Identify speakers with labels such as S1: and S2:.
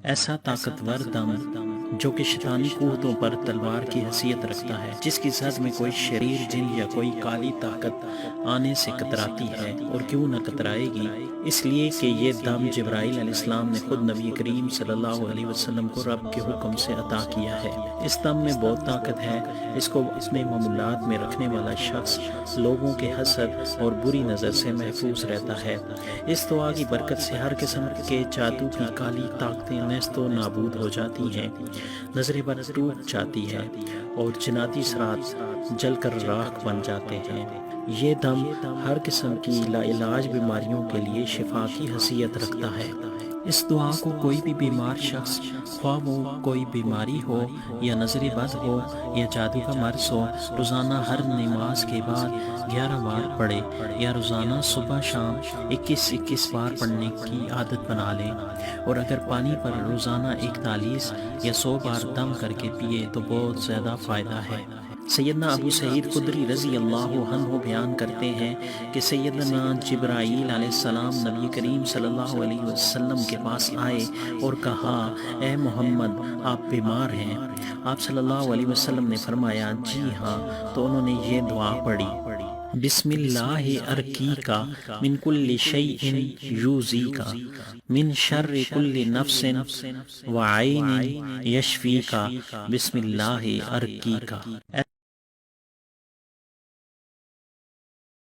S1: ایسا طاقتور دم جو کہ شیطانی قوتوں پر تلوار کی حیثیت رکھتا ہے، جس کی زد میں کوئی شریر جن یا کوئی کالی طاقت آنے سے کتراتی ہے، اور کیوں نہ کترائے گی، اس لیے کہ یہ دم جبرائیل علیہ السلام نے خود نبی کریم صلی اللہ علیہ وسلم کو رب کے حکم سے عطا کیا ہے۔ اس دم میں بہت طاقت ہے، اس کو اپنے معمولات میں رکھنے والا شخص لوگوں کے حسد اور بری نظر سے محفوظ رہتا ہے۔ اس دعا کی برکت سے ہر قسم کے جادو کی کالی طاقتیں نیست و نابود ہو جاتی ہیں، نظر بد ٹوٹ جاتی ہے، اور جناتی اثرات جل کر راکھ بن جاتے ہیں۔ یہ دم ہر قسم کی لا علاج بیماریوں کے لیے شفا کی حیثیت رکھتا ہے۔ اس دعا کو کوئی بھی بیمار شخص، خواہ وہ کوئی بیماری ہو یا نظر بد ہو یا جادو کا مرض ہو، روزانہ ہر نماز کے بعد 11 بار پڑھے، یا روزانہ صبح شام 21 بار پڑھنے کی عادت بنا لے، اور اگر پانی پر روزانہ 41 یا 100 بار دم کر کے پیے تو بہت زیادہ فائدہ ہے۔ سیدنا ابو سعید خدری رضی اللہ عنہ بیان کرتے ہیں کہ سیدنا جبرائیل علیہ السلام نبی کریم صلی اللہ علیہ وسلم کے پاس آئے اور کہا، اے محمد، آپ بیمار ہیں؟ آپ صلی اللہ علیہ وسلم نے فرمایا، جی ہاں۔ تو انہوں نے یہ دعا پڑھی، بسم اللہ ارقیکا من کل شیء یوزیکا من شر کل نفس وعین یشفیکا بسم اللہ ارقیکا۔